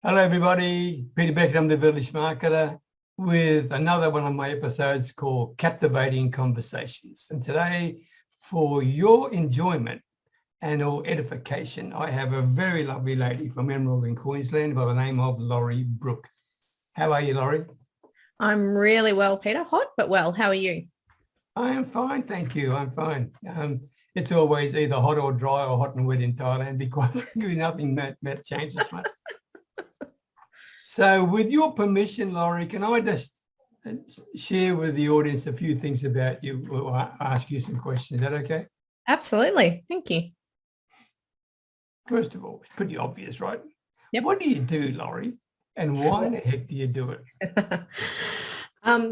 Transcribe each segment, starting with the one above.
Hello, everybody. Peter Beckenham, the Village Marketer, with another one of my episodes called Captivating Conversations. And today, for your enjoyment and or edification, I have a very lovely lady from Emerald in Queensland by the name of Lorrie Brook. How are you, Lorrie? I'm really well, Peter. Hot, but well. How are you? I am fine, thank you. I'm fine. It's always either hot or dry or hot and wet in Thailand because nothing that changes much. So with your permission, Lorrie, can I just share with the audience a few things about you or ask you some questions? Is that okay? Absolutely. Thank you. First of all, it's pretty obvious, right? Yep. What do you do, Lorrie? And why the heck do you do it?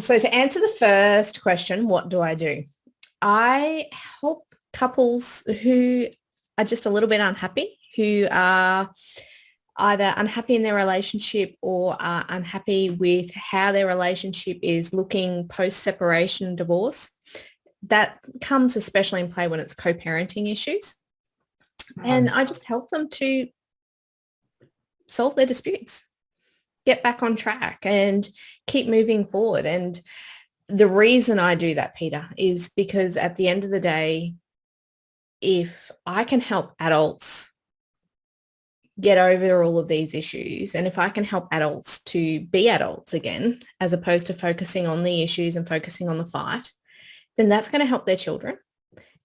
So to answer the first question, what do I do? I help couples who are just a little bit unhappy, who are either unhappy in their relationship or are unhappy with how their relationship is looking post-separation divorce. That comes especially in play when it's co-parenting issues. And I just help them to solve their disputes, get back on track and keep moving forward. And the reason I do that, Peter, is because at the end of the day, if I can help adults get over all of these issues, and if I can help adults to be adults again, as opposed to focusing on the issues and focusing on the fight, then that's going to help their children.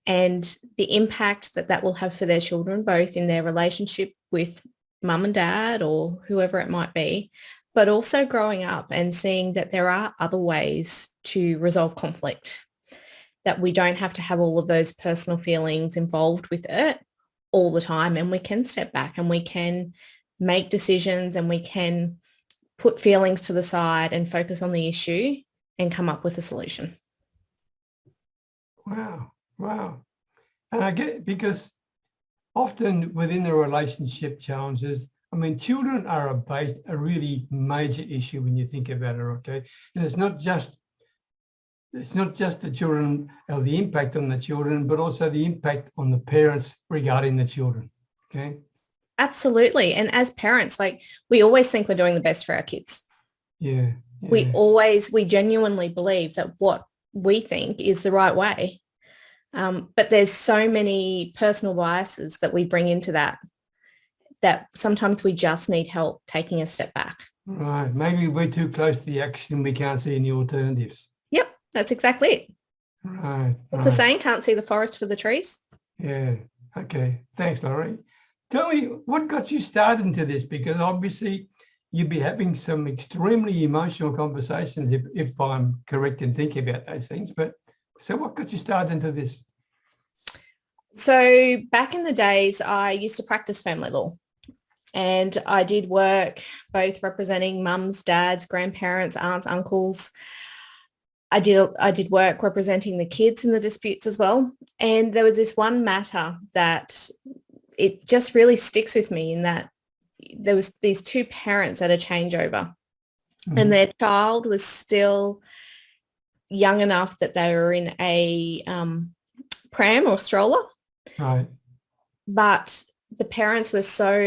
And the impact that that will have for their children, both in their relationship with mum and dad or whoever it might be, but also growing up and seeing that there are other ways to resolve conflict, that we don't have to have all of those personal feelings involved with it all the time, and we can step back and we can make decisions and we can put feelings to the side and focus on the issue and come up with a solution. Wow. And I get, because often within the relationship challenges, I mean, children are a really major issue when you think about it, okay? And it's not just the children or the impact on the children, but also the impact on the parents regarding the children, okay? Absolutely. And as parents, like, we always think we're doing the best for our kids. Yeah. We genuinely believe that what we think is the right way. But there's so many personal biases that we bring into that sometimes we just need help taking a step back. Right. Maybe we're too close to the action. We can't see any alternatives. Yep. That's exactly it. Right. What's the saying? Can't see the forest for the trees. Yeah. Okay. Thanks, Lorrie. Tell me, what got you started into this? Because obviously you'd be having some extremely emotional conversations if I'm correct in thinking about those things. But so what got you started into this? So back in the days, I used to practice family law, and I did work both representing mums, dads, grandparents, aunts, uncles. I did work representing the kids in the disputes as well. And there was this one matter that it just really sticks with me, in that there was these two parents at a changeover, and their child was still young enough that they were in a pram or stroller. Right. But the parents were so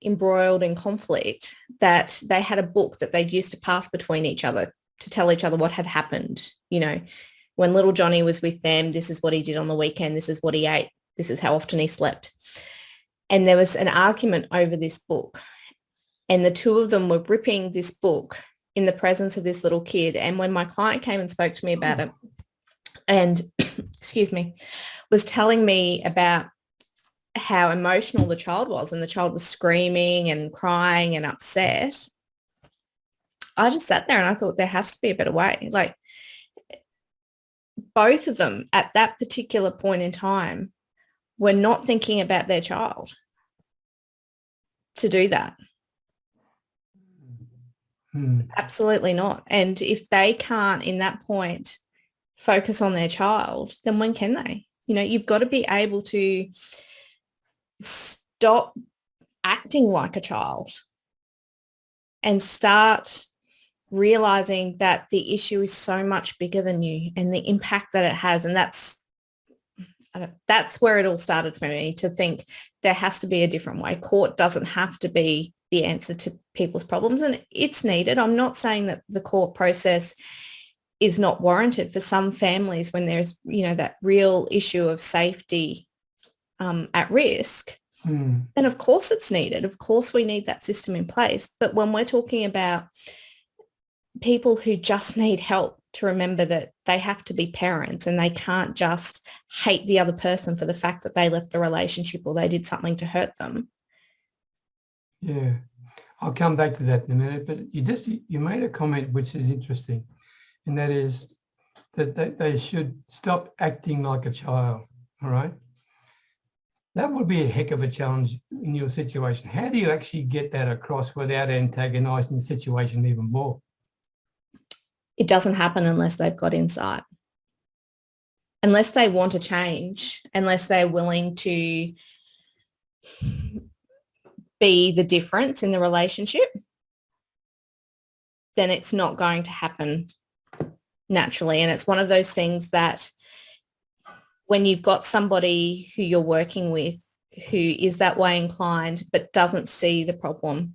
embroiled in conflict that they had a book that they'd used to pass between each other to tell each other what had happened. You know, when little Johnny was with them, this is what he did on the weekend. This is what he ate. This is how often he slept. And there was an argument over this book. And the two of them were ripping this book in the presence of this little kid. And when my client came and spoke to me about it and, excuse me, was telling me about how emotional the child was, and the child was screaming and crying and upset, I just sat there and I thought, there has to be a better way. Like, both of them at that particular point in time were not thinking about their child to do that. Absolutely not. And if they can't in that point focus on their child, then when can they? You know, you've got to be able to stop acting like a child and start realizing that the issue is so much bigger than you and the impact that it has. And that's where it all started for me, to think there has to be a different way. Court doesn't have to be the answer to people's problems, and it's needed. I'm not saying that the court process is not warranted for some families when there's, that real issue of safety at risk. And of course it's needed. Of course we need that system in place. But when we're talking about people who just need help, to remember that they have to be parents and they can't just hate the other person for the fact that they left the relationship or they did something to hurt them. Yeah, I'll come back to that in a minute, but you made a comment which is interesting, and that is that they should stop acting like a child, all right? That would be a heck of a challenge in your situation. How do you actually get that across without antagonizing the situation even more? It doesn't happen unless they've got insight. Unless they want to change, unless they're willing to be the difference in the relationship, then it's not going to happen naturally. And it's one of those things that when you've got somebody who you're working with who is that way inclined but doesn't see the problem,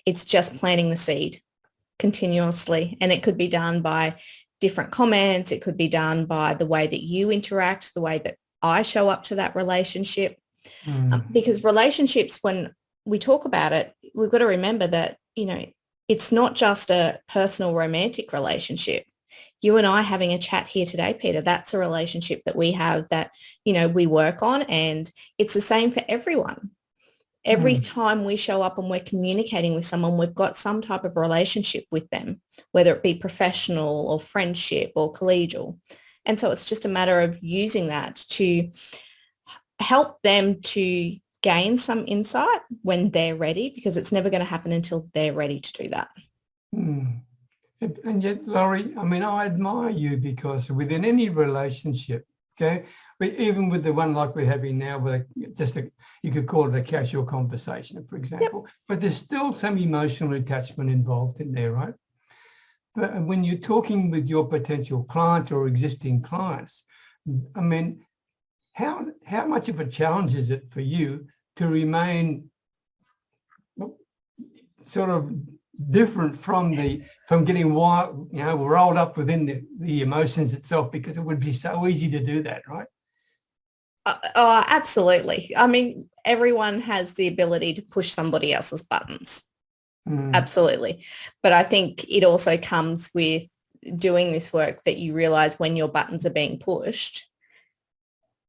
it's just planting the seed continuously. And it could be done by different comments. It could be done by the way that you interact, the way that I show up to that relationship. Because relationships, when we talk about it, we've got to remember that, it's not just a personal romantic relationship. You and I having a chat here today, Peter, that's a relationship that we have that, we work on, and it's the same for everyone. Every time we show up and we're communicating with someone, we've got some type of relationship with them, whether it be professional or friendship or collegial. And so it's just a matter of using that to help them to gain some insight when they're ready, because it's never going to happen until they're ready to do that. And yet, Lorrie, I admire you, because within any relationship, okay, even with the one like we're having now, where you could call it a casual conversation, for example, but there's still some emotional attachment involved in there, right? But when you're talking with your potential clients or existing clients, how much of a challenge is it for you to remain sort of different from getting wild, rolled up within the emotions itself, because it would be so easy to do that, right? Oh, absolutely. Everyone has the ability to push somebody else's buttons. Absolutely. But I think it also comes with doing this work that you realize when your buttons are being pushed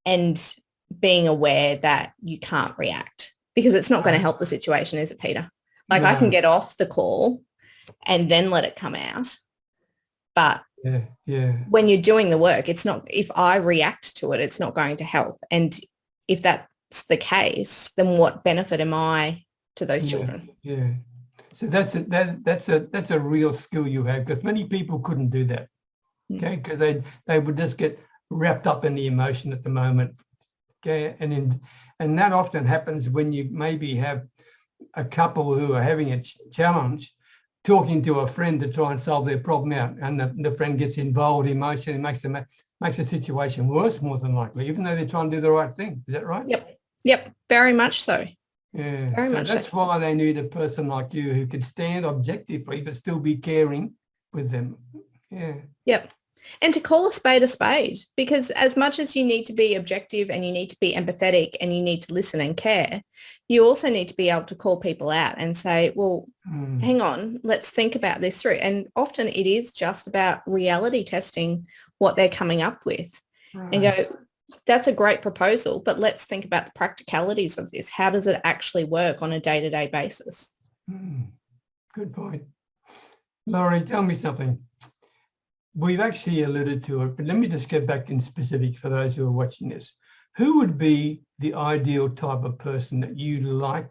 and being aware that you can't react, because it's not going to help the situation, is it, Peter? Like, I can get off the call and then let it come out. But when you're doing the work, it's not, if I react to it, it's not going to help. And if that's the case, then what benefit am I to those children? Yeah. So that's a real skill you have, because many people couldn't do that. Okay, because they would just get wrapped up in the emotion at the moment. Okay, and that often happens when you maybe have a couple who are having a challenge, talking to a friend to try and solve their problem out, and the friend gets involved emotionally, makes the situation worse, more than likely, even though they're trying to do the right thing. Is that right? Yep, very much so. Yeah, very much that's so. Why they need a person like you who could stand objectively but still be caring with them. Yep. And to call a spade, because as much as you need to be objective and you need to be empathetic and you need to listen and care, you also need to be able to call people out and say, well, hang on, let's think about this through. And often it is just about reality testing what they're coming up with and go, that's a great proposal, but let's think about the practicalities of this. How does it actually work on a day-to-day basis? Good point. Lorrie, tell me something. We've actually alluded to it, but let me just get back in specific for those who are watching this. Who would be the ideal type of person that you like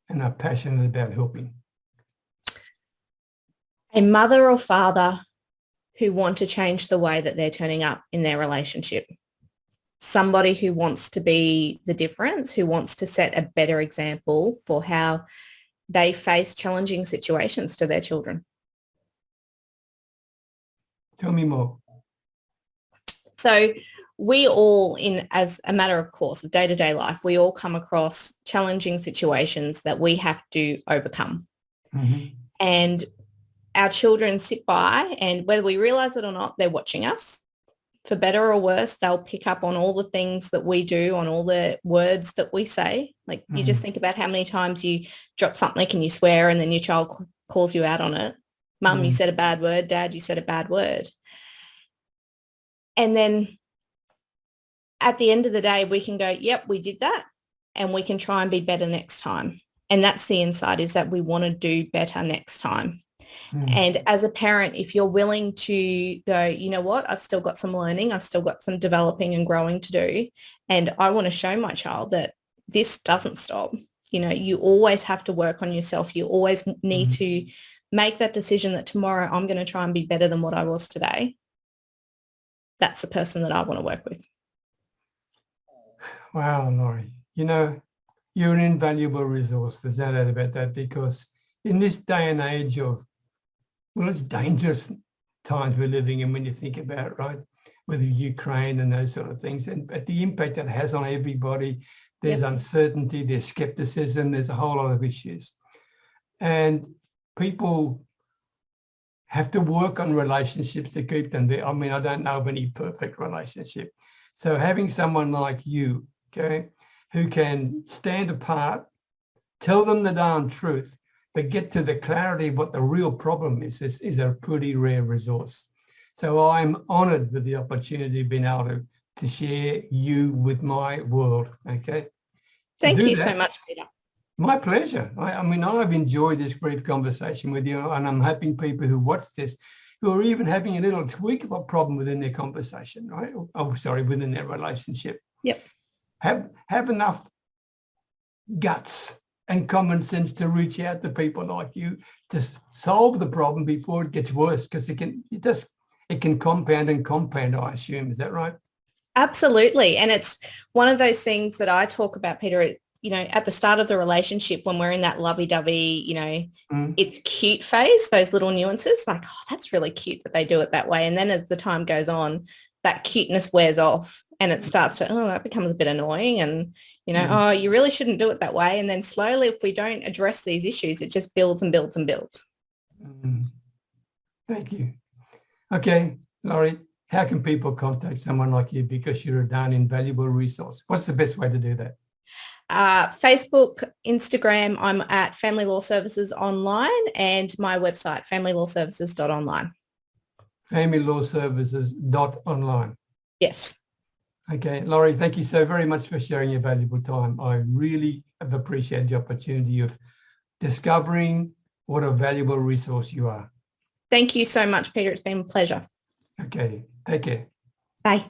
and are passionate about helping? A mother or father who want to change the way that they're turning up in their relationship. Somebody who wants to be the difference, who wants to set a better example for how they face challenging situations to their children. Tell me more. So we all, as a matter of course of day-to-day life, we all come across challenging situations that we have to overcome. Mhm. And our children sit by, and whether we realize it or not, they're watching us. For better or worse, they'll pick up on all the things that we do, on all the words that we say. Like you just think about how many times you drop something and you swear and then your child calls you out on it. Mum, you said a bad word. Dad, you said a bad word. And then at the end of the day, we can go, yep, we did that. And we can try and be better next time. And that's the insight, is that we want to do better next time. And as a parent, if you're willing to go, you know what, I've still got some learning, I've still got some developing and growing to do. And I want to show my child that this doesn't stop. You know, you always have to work on yourself. You always need to make that decision that tomorrow I'm going to try and be better than what I was today. That's the person that I want to work with. Wow, Lorrie, you know, you're an invaluable resource. There's no doubt about that, because in this day and age of, well, it's dangerous times we're living in when you think about it, right? With Ukraine and those sort of things, and but the impact that has on everybody, there's uncertainty, there's skepticism, there's a whole lot of issues. And people have to work on relationships to keep them there. I mean, I don't know of any perfect relationship. So having someone like you, okay, who can stand apart, tell them the darn truth, but get to the clarity of what the real problem is a pretty rare resource. So I'm honoured with the opportunity of being able to share you with my world, okay? Thank you so much, Peter. My pleasure. I mean, I've enjoyed this brief conversation with you, and I'm hoping people who watch this, who are even having a little tweak of a problem within their conversation, right? Oh, sorry, within their relationship. Yep. Have enough guts and common sense to reach out to people like you to solve the problem before it gets worse, because it can compound and compound, I assume. Is that right? Absolutely. And it's one of those things that I talk about, Peter, you know, at the start of the relationship, when we're in that lovey-dovey, you know, it's cute phase, those little nuances, like, oh, that's really cute that they do it that way. And then as the time goes on, that cuteness wears off and it starts to, oh, that becomes a bit annoying. And, you know, oh, you really shouldn't do it that way. And then slowly, if we don't address these issues, it just builds and builds and builds. Thank you. Okay, Lorrie, how can people contact someone like you, because you're a darn invaluable resource? What's the best way to do that? Facebook, Instagram, I'm at Family Law Services Online, and my website, familylawservices.online. familylawservices.online. Yes. Okay, Lorrie, thank you so very much for sharing your valuable time. I really have appreciated the opportunity of discovering what a valuable resource you are. Thank you so much, Peter. It's been a pleasure. Okay, take care. Bye.